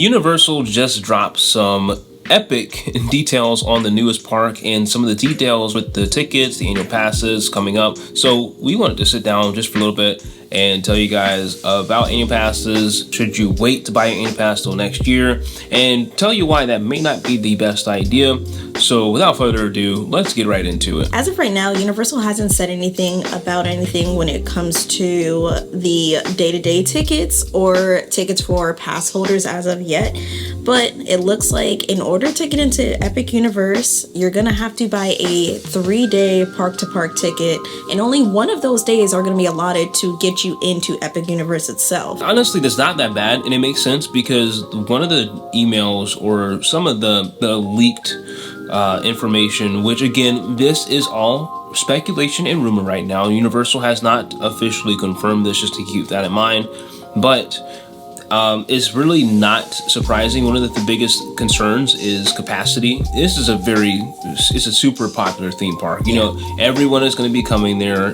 Universal just dropped some epic details on the newest park and some of the details with the tickets, the annual passes coming up. So we wanted to sit down just for a little bit and tell you guys about annual passes. Should you wait to buy an annual pass till next year? And tell you why that may not be the best idea. So without further ado, let's get right into it. As of right now, Universal hasn't said anything about anything when it comes to the day-to-day tickets or tickets for pass holders as of yet. But it looks like in order to get into Epic Universe, you're gonna have to buy a 3-day park-to-park ticket, and only one of those days are gonna be allotted to get you into Epic Universe itself. Honestly, that's not that bad, and it makes sense because one of the emails or some of the leaked information, which again, this is all speculation and rumor right now. Universal has not officially confirmed this, just to keep that in mind, but it's really not surprising. One of the biggest concerns is capacity. This is it's a super popular theme park. You know, everyone is going to be coming there.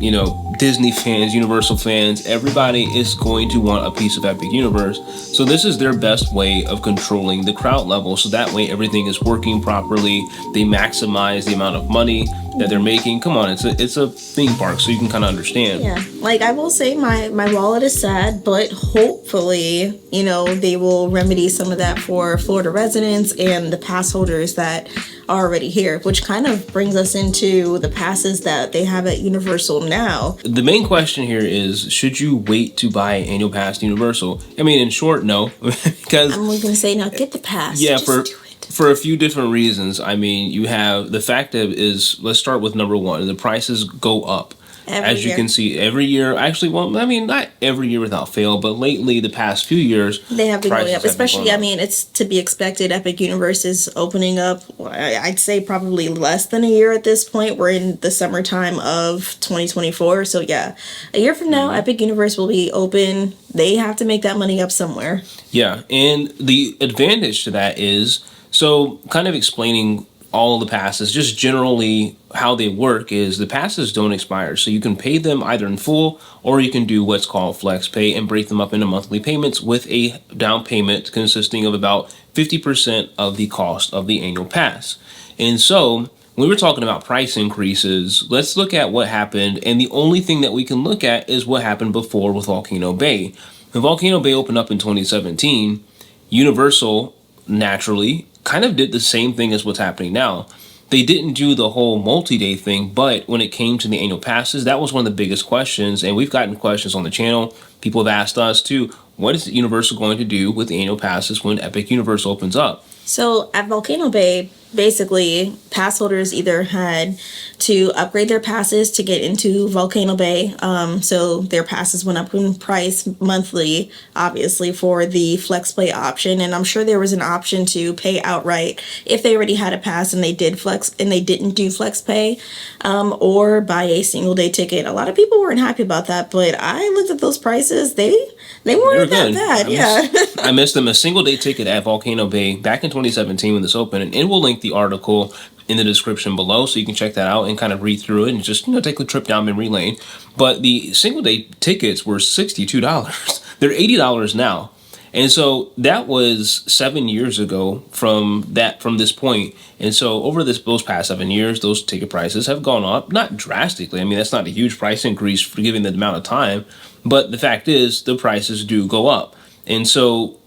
You know, Disney fans, Universal fans, everybody is going to want a piece of Epic Universe. So this is their best way of controlling the crowd level. So that way everything is working properly. They maximize the amount of money that they're making. Come on, it's a theme park, so you can kind of understand. Yeah, like I will say my wallet is sad, but hopefully, you know, they will remedy some of that for Florida residents and the pass holders that are already here, which kind of brings us into the passes that they have at Universal now. The main question here is, should you wait to buy an annual pass to Universal? I mean, in short, no, because I'm going to say now get the pass. Yeah, Just for a few different reasons. I mean, you have the fact of is, let's start with number one, the prices go up. As you can see, every year, actually, well, I mean, not every year without fail, but lately, the past few years, they have been going up, especially, I mean, it's to be expected. Epic Universe is opening up, I'd say probably less than a year at this point. We're in the summertime of 2024. So yeah, a year from now, Epic Universe will be open. They have to make that money up somewhere. Yeah, and the advantage to that is, so kind of explaining all the passes, just generally how they work is the passes don't expire. So you can pay them either in full or you can do what's called flex pay and break them up into monthly payments with a down payment consisting of about 50% of the cost of the annual pass. And so when we're talking about price increases, let's look at what happened. And the only thing that we can look at is what happened before with Volcano Bay. When Volcano Bay opened up in 2017, Universal naturally kind of did the same thing as what's happening now. They didn't do the whole multi-day thing, but when it came to the annual passes, that was one of the biggest questions, and we've gotten questions on the channel. People have asked us too, what is Universal going to do with the annual passes when Epic Universe opens up? So at Volcano Bay, basically, pass holders either had to upgrade their passes to get into Volcano Bay. So their passes went up in price monthly, obviously, for the flex play option. And I'm sure there was an option to pay outright if they already had a pass and they didn't do flex pay, or buy a single day ticket. A lot of people weren't happy about that, but I looked at those prices. They weren't that bad. I missed them. A single day ticket at Volcano Bay back in 2017 when this opened, and we'll link the article in the description below so you can check that out and kind of read through it and just, you know, take a trip down memory lane. But the single day tickets were $62. They're $80 now. And so that was 7 years ago from this point. And so over those past 7 years, those ticket prices have gone up, not drastically. I mean, that's not a huge price increase for given the amount of time, but the fact is the prices do go up. And so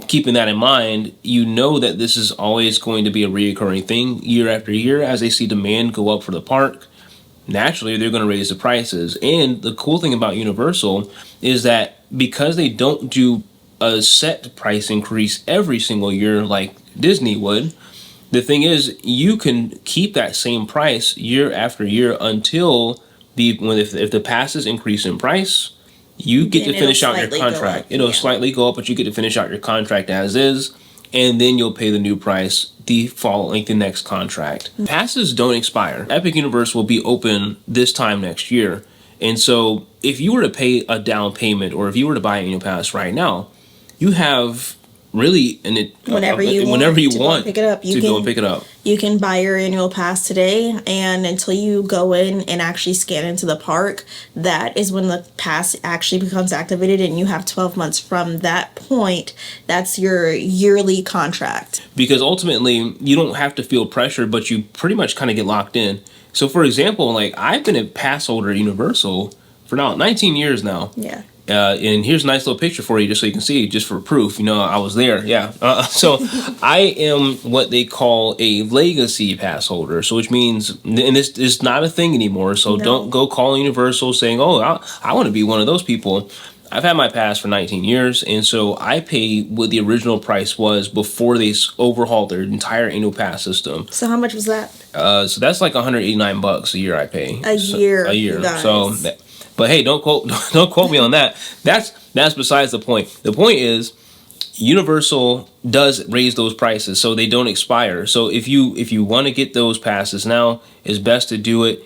keeping that in mind, you know that this is always going to be a reoccurring thing year after year. As they see demand go up for the park, naturally they're going to raise the prices. And the cool thing about Universal is that because they don't do a set price increase every single year like Disney would, the thing is you can keep that same price year after year until if the passes increase in price, you get to finish out your contract. It'll slightly go up, but you get to finish out your contract as is, and then you'll pay the new price the next contract. Passes don't expire. Epic Universe will be open this time next year. And so if you were to pay a down payment or if you were to buy an annual pass right now, you have really, and it Whenever you whenever you to go want and pick it up, to go and pick it up. You can buy your annual pass today, and until you go in and actually scan into the park, that is when the pass actually becomes activated, and you have 12 months from that point. That's your yearly contract. Because ultimately, you don't have to feel pressure, but you pretty much kind of get locked in. So, for example, like I've been a pass holder at Universal for now 19 years now. Yeah. And here's a nice little picture for you, just so you can see, just for proof. You know, I was there. Yeah. So I am what they call a legacy pass holder. So which means, and this is not a thing anymore. So No. don't go calling Universal saying, "Oh, I want to be one of those people." I've had my pass for 19 years, and so I pay what the original price was before they overhauled their entire annual pass system. So how much was that? So that's like $189 a year I pay. A year. A year. You guys. So. But hey, don't quote me on that. That's besides the point. The point is, Universal does raise those prices so they don't expire. So if you want to get those passes now, it's best to do it.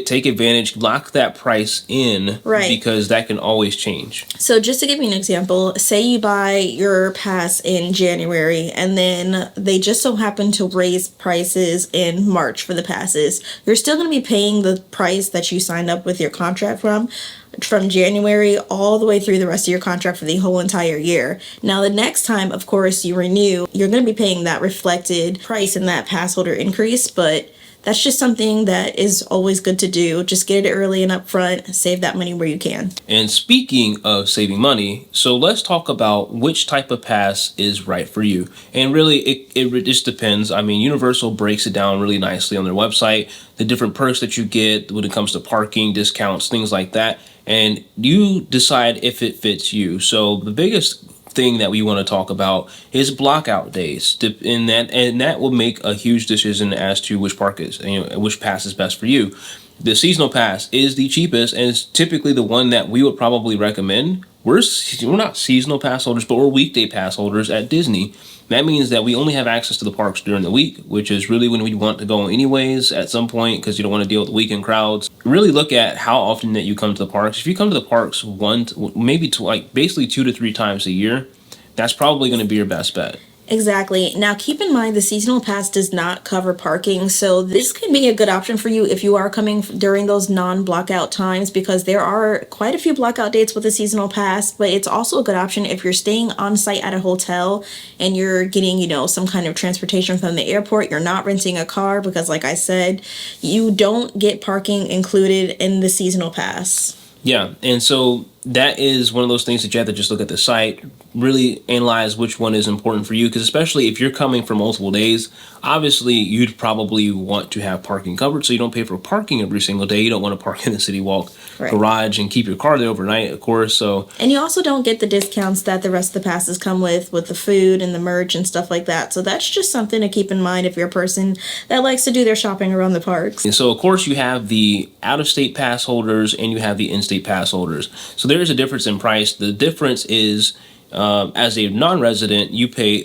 Take advantage, lock that price in, right? Because that can always change. So just to give you an example, say you buy your pass in January and then they just so happen to raise prices in March for the passes. You're still going to be paying the price that you signed up with your contract from January all the way through the rest of your contract for the whole entire year. Now, the next time, of course, you renew, you're going to be paying that reflected price in that pass holder increase, but that's just something that is always good to do. Just get it early and upfront. Save that money where you can. And speaking of saving money, so let's talk about which type of pass is right for you. And really, it just depends. I mean, Universal breaks it down really nicely on their website, the different perks that you get when it comes to parking, discounts, things like that. And you decide if it fits you. So the biggest thing that we want to talk about is blockout days, and that will make a huge decision as to which which pass is best for you. The seasonal pass is the cheapest, and it's typically the one that we would probably recommend. We're not seasonal pass holders, but we're weekday pass holders at Disney. That means that we only have access to the parks during the week, which is really when we want to go anyways at some point, because you don't want to deal with weekend crowds. Really look at how often that you come to the parks. If you come to the parks basically 2 to 3 times a year, that's probably going to be your best bet. Exactly. Now, keep in mind the seasonal pass does not cover parking, so this can be a good option for you if you are coming during those non-blockout times, because there are quite a few blockout dates with a seasonal pass, but it's also a good option if you're staying on site at a hotel and you're getting, some kind of transportation from the airport. You're not renting a car because, like I said, you don't get parking included in the seasonal pass. Yeah, and so that is one of those things that you have to just look at the site, really analyze which one is important for you, because especially if you're coming for multiple days, obviously you'd probably want to have parking covered so you don't pay for parking every single day. You don't want to park in the City Walk garage and keep your car there overnight, of course. And you also don't get the discounts that the rest of the passes come with the food and the merch and stuff like that. So that's just something to keep in mind if you're a person that likes to do their shopping around the parks. And so, of course, you have the out-of-state pass holders and you have the in-state pass holders. So there is a difference in price. The difference is, as a non-resident,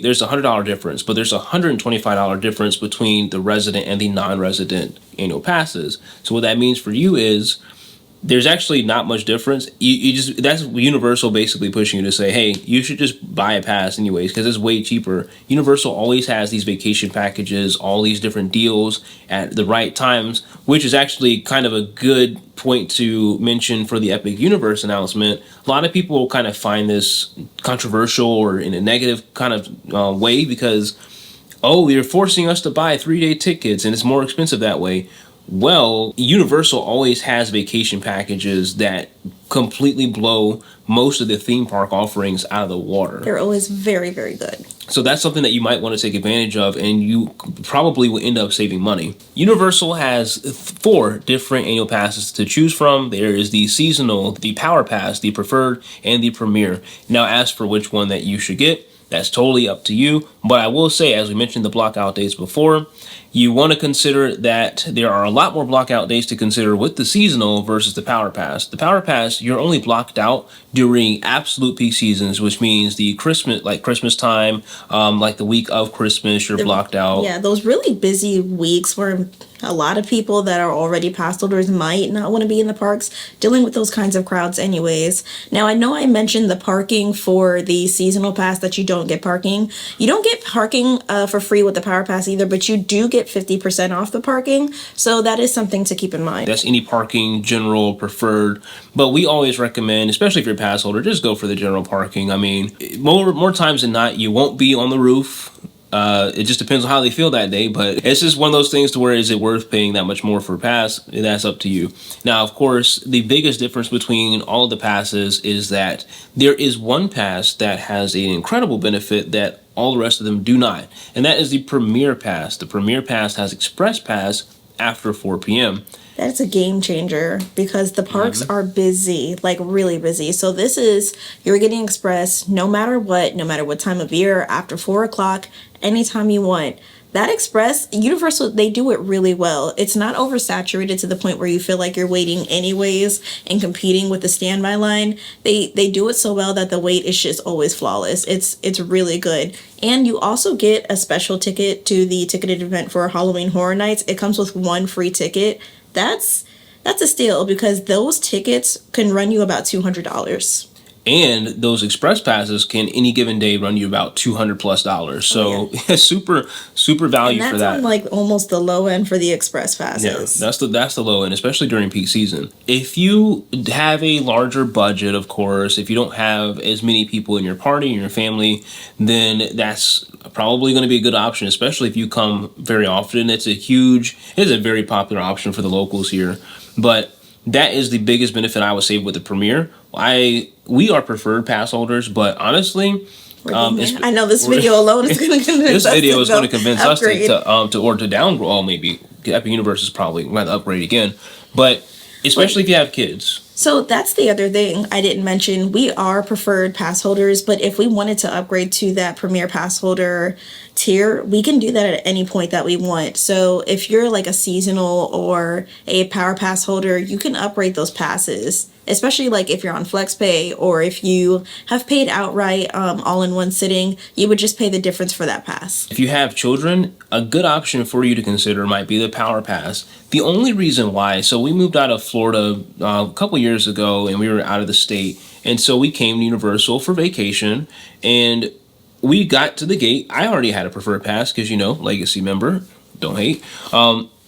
there's a $100 difference, but there's a $125 difference between the resident and the non-resident annual passes. So what that means for you is there's actually not much difference. That's Universal basically pushing you to say, hey, you should just buy a pass anyways because it's way cheaper. Universal always has these vacation packages, all these different deals at the right times, which is actually kind of a good point to mention for the Epic Universe announcement. A lot of people will kind of find this controversial or in a negative kind of way because, you're forcing us to buy 3-day tickets and it's more expensive that way. Well, Universal always has vacation packages that completely blow most of the theme park offerings out of the water. They're always very, very good. So that's something that you might want to take advantage of, and you probably will end up saving money. Universal has 4 different annual passes to choose from. There is the seasonal, the Power Pass, the Preferred, and the Premier. Now, as for which one that you should get, that's totally up to you. But I will say, as we mentioned the blockout days before, you want to consider that there are a lot more blockout days to consider with the seasonal versus the Power Pass. The Power Pass, you're only blocked out during absolute peak seasons, which means the Christmas time, like the week of Christmas, you're blocked out. Yeah, those really busy weeks where A lot of people that are already pass holders might not want to be in the parks dealing with those kinds of crowds anyways. Now, I know I mentioned the parking for the seasonal pass that you don't get parking. You don't get parking for free with the Power Pass either, but you do get 50% off the parking. So that is something to keep in mind. That's any parking, general, preferred. But we always recommend, especially if you're a pass holder, just go for the general parking. I mean, more times than not, you won't be on the roof. It just depends on how they feel that day, but it's just one of those things to where is it worth paying that much more for a pass? That's up to you. Now, of course, the biggest difference between all of the passes is that there is one pass that has an incredible benefit that all the rest of them do not, and that is the Premier Pass. The Premier Pass has Express Pass after 4 p.m. That's a game changer because the parks are busy, like really busy. So this is, you're getting Express no matter what time of year, after 4 o'clock, anytime you want. That Express, Universal, they do it really well. It's not oversaturated to the point where you feel like you're waiting anyways and competing with the standby line. They do it so well that the wait is just always flawless. It's really good. And you also get a special ticket to the ticketed event for Halloween Horror Nights. It comes with one free ticket. That's a steal because those tickets can run you about $200. And those express passes can any given day run you about $200+. So super value and for that's that. on like almost the low end for the express passes. Yeah, that's the low end, especially during peak season. If you have a larger budget, of course, if you don't have as many people in your party and your family, then that's probably going to be a good option, especially if you come very often. It's a very popular option for the locals here. But that is the biggest benefit I would say with the Premier. We are preferred pass holders, but honestly, I know this video alone is going to convince this us video to is going to convince upgrade. us to downgrade. Well, maybe Epic Universe is probably going to upgrade again, but especially if you have kids. So that's the other thing I didn't mention. We are preferred pass holders, but if we wanted to upgrade to that Premier Pass holder tier, we can do that at any point that we want. So if you're like a seasonal or a Power Pass holder, you can upgrade those passes, especially like if you're on FlexPay or if you have paid outright all in one sitting, you would just pay the difference for that pass. If you have children, a good option for you to consider might be the Power Pass. The only reason why, so we moved out of Florida a couple years ago and we were out of the state. And so we came to Universal for vacation and we got to the gate. I already had a preferred pass because, legacy member, don't hate.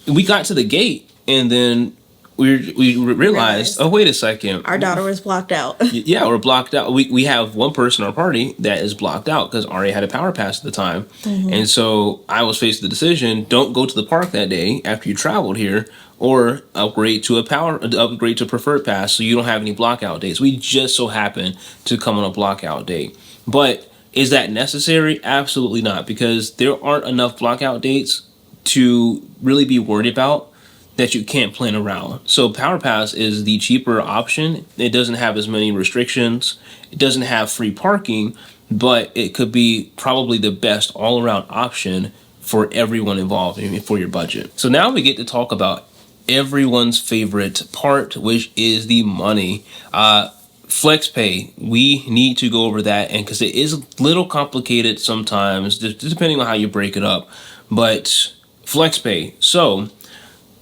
We got to the gate and then we realized, oh, wait a second. Our daughter was blocked out. Yeah, we're blocked out. We have one person in our party that is blocked out because Ari had a Power Pass at the time. Mm-hmm. And so I was faced with the decision, don't go to the park that day after you traveled here or upgrade to preferred pass so you don't have any blockout days. We just so happened to come on a blockout date. But is that necessary? Absolutely not, because there aren't enough blockout dates to really be worried about that you can't plan around. So Power Pass is the cheaper option. It doesn't have as many restrictions. It doesn't have free parking, but it could be probably the best all-around option for everyone involved and for your budget. So now we get to talk about everyone's favorite part, which is the money. FlexPay, we need to go over that, and because it is a little complicated sometimes, just depending on how you break it up. But FlexPay, so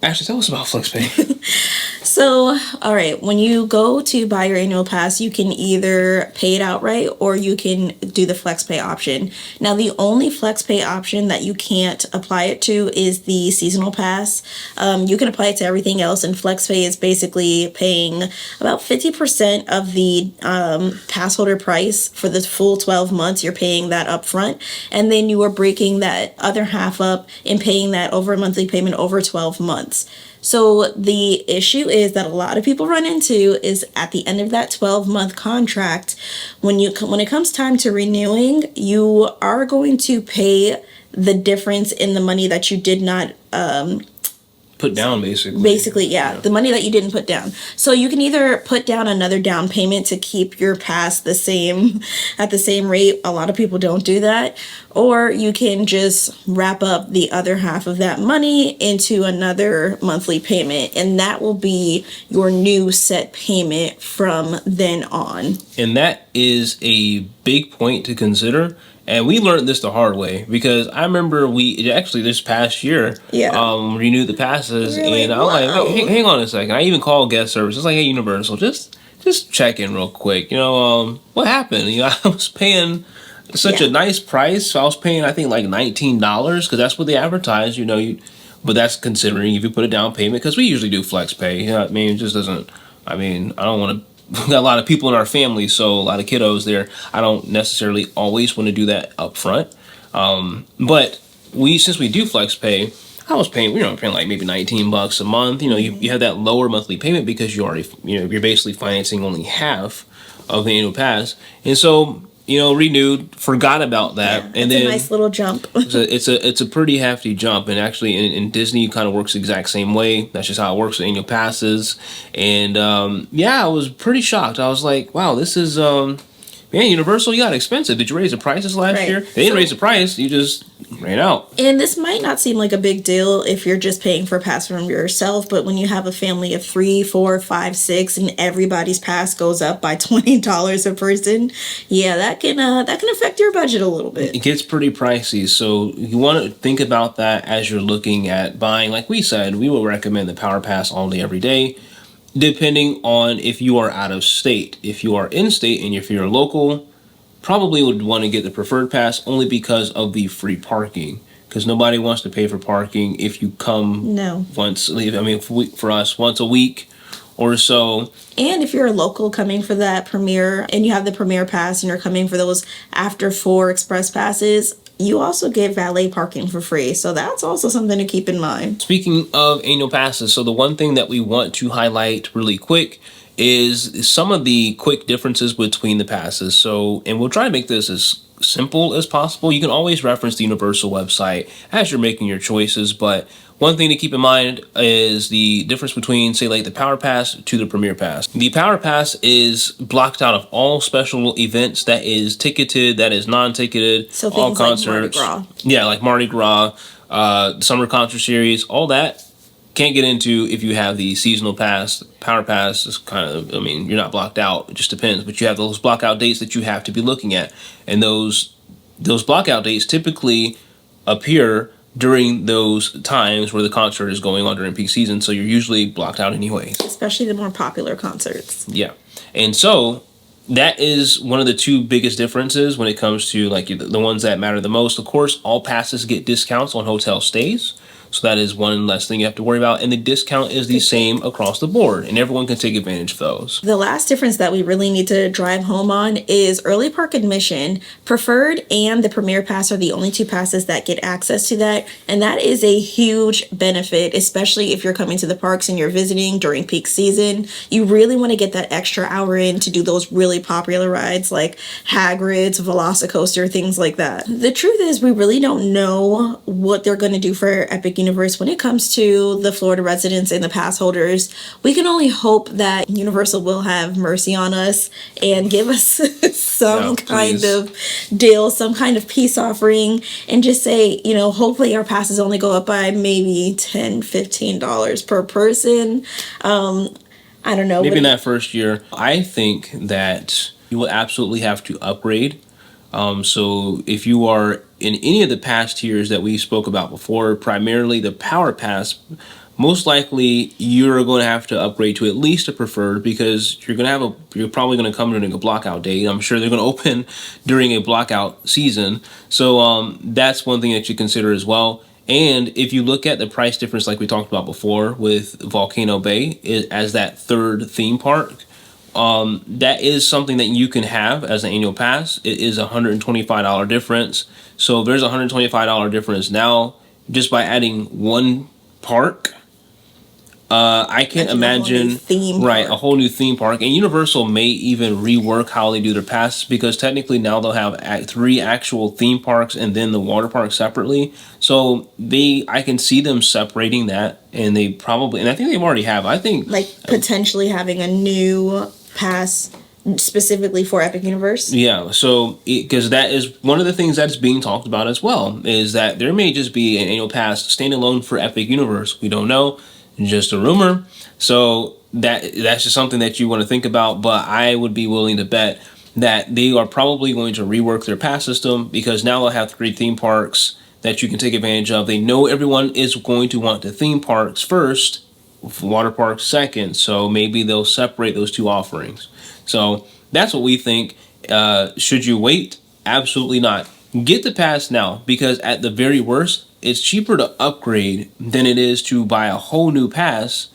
Ashley, tell us about FlexPay. So, all right, when you go to buy your annual pass, you can either pay it outright or you can do the FlexPay option. Now, the only FlexPay option that you can't apply it to is the seasonal pass. You can apply it to everything else, and FlexPay is basically paying about 50% of the pass holder price for the full 12 months. You're paying that up front, and then you are breaking that other half up and paying that over a monthly payment over 12 months. So the issue is that a lot of people run into is at the end of that 12-month contract, when it comes time to renewing, you are going to pay the difference in the money that you did not put down, basically. Yeah, the money that you didn't put down. So you can either put down another down payment to keep your pass at the same rate. A lot of people don't do that. Or you can just wrap up the other half of that money into another monthly payment, and that will be your new set payment from then on. And that is a big point to consider And we learned this the hard way because I remember we actually this past year Yeah. renewed the passes, Really? and I'm like, Wow. wait, hang on a second. I even called guest service. It's like, hey, Universal, just check in real quick. What happened? I was paying such Yeah. a nice price. So I was paying, I think, like $19 because that's what they advertise. But that's considering if you put a down payment, because we usually do flex pay. I mean, it just doesn't. I mean, I don't want to. We got a lot of people in our family, so a lot of kiddos there. I don't necessarily always want to do that up front. But since we do flex pay, I was paying, paying like maybe $19 a month. You have that lower monthly payment because you already, you're basically financing only half of the annual pass. And so, renewed, forgot about that. Yeah, and it's then a nice little jump. it's a pretty hefty jump. And actually in Disney kind of works the exact same way. That's just how it works with annual passes. And I was pretty shocked. I was like, wow, this is man, Universal, you got expensive. Did you raise the prices last Right. year? They didn't raise the price, you just ran out. And this might not seem like a big deal if you're just paying for a pass from yourself, but when you have a family of 3, 4, 5, 6, and everybody's pass goes up by $20 a person, yeah, that can affect your budget a little bit. It gets pretty pricey, so you want to think about that as you're looking at buying. Like we said, we will recommend the Power Pass all day, every day, depending on if you are out of state. If you are in state and if you're local, probably would want to get the preferred pass only because of the free parking. Because nobody wants to pay for parking if you come No. once. I mean, for us, once a week or so. And if you're a local coming for that premiere and you have the premiere pass and you're coming for those after 4 express passes, you also get valet parking for free. So that's also something to keep in mind. Speaking of annual passes, so the one thing that we want to highlight really quick is some of the quick differences between the passes. So, and we'll try to make this as simple as possible. You can always reference the Universal website as you're making your choices, but one thing to keep in mind is the difference between, say, like the Power Pass to the Premier Pass. The Power Pass is blocked out of all special events. That is ticketed, that is non-ticketed, So all things like concerts. Mardi Gras. Yeah, like Mardi Gras, summer concert series, all that. Can't get into if you have the seasonal pass. Power Pass is kind of, I mean, you're not blocked out. It just depends. But you have those blockout dates that you have to be looking at. And those blockout dates typically appear during those times where the concert is going on during peak season. So you're usually blocked out anyways. Especially the more popular concerts. Yeah. And so that is one of the two biggest differences when it comes to like the ones that matter the most. Of course, all passes get discounts on hotel stays. So that is one less thing you have to worry about. And the discount is the same across the board. And everyone can take advantage of those. The last difference that we really need to drive home on is early park admission. Preferred and the Premier Pass are the only 2 passes that get access to that. And that is a huge benefit, especially if you're coming to the parks and you're visiting during peak season. You really want to get that extra hour in to do those really popular rides like Hagrid's, Velocicoaster, things like that. The truth is we really don't know what they're going to do for Epic Universe when it comes to the Florida residents and the pass holders. We can only hope that Universal will have mercy on us and give us some kind of deal, some kind of peace offering, and just say, hopefully our passes only go up by maybe $10, $15 per person. I don't know. Maybe in that first year. I think that you will absolutely have to upgrade. So if you are in any of the past tiers that we spoke about before, primarily the Power Pass, most likely you're going to have to upgrade to at least a preferred because you're probably going to come during a blockout date. I'm sure they're going to open during a blockout season. So that's one thing that you consider as well. And if you look at the price difference like we talked about before with Volcano Bay as that third theme park, that is something that you can have as an annual pass. It is a $125 difference. So if there's a $125 difference now just by adding one park, I can't imagine a whole new theme park. And Universal may even rework how they do their passes because technically now they'll have 3 actual theme parks and then the water park separately. So I can see them separating that, and I think they already have. I think potentially having a new pass specifically for Epic Universe. Yeah, so because that is one of the things that's being talked about as well, is that there may just be an annual pass standalone for Epic Universe. We don't know, just a rumor. So that's just something that you want to think about. But I would be willing to bet that they are probably going to rework their pass system, because now they'll have 3 theme parks that you can take advantage of. They know everyone is going to want the theme parks first, water parks second, so maybe they'll separate those 2 offerings. So that's what we think. Should you wait? Absolutely not. Get the pass now, because at the very worst, it's cheaper to upgrade than it is to buy a whole new pass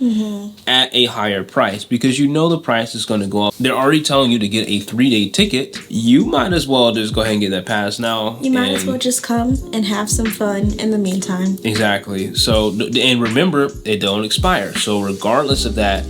at a higher price, because you know the price is going to go up. They're already telling you to get a 3-day ticket. You might as well just go ahead and get that pass now. You might as well just come and have some fun in the meantime. Exactly. So, and remember, it don't expire. So regardless of that,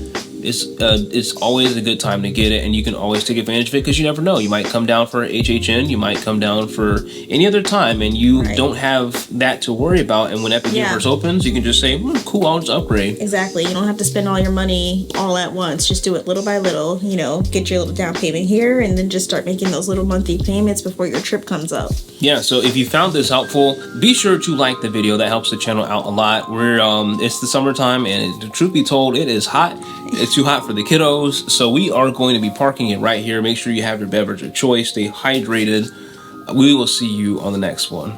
it's always a good time to get it, and you can always take advantage of it, because you never know. You might come down for HHN, you might come down for any other time, and you don't have that to worry about. And when Epic Universe opens, you can just say, cool, I'll just upgrade. Exactly. You don't have to spend all your money all at once. Just do it little by little. You know, get your little down payment here, and then just start making those little monthly payments before your trip comes up. Yeah, so if you found this helpful, be sure to like the video. That helps the channel out a lot. It's the summertime, and truth be told, it is hot. It's too hot for the kiddos, so we are going to be parking it right here. Make sure you have your beverage of choice. Stay hydrated. We will see you on the next one.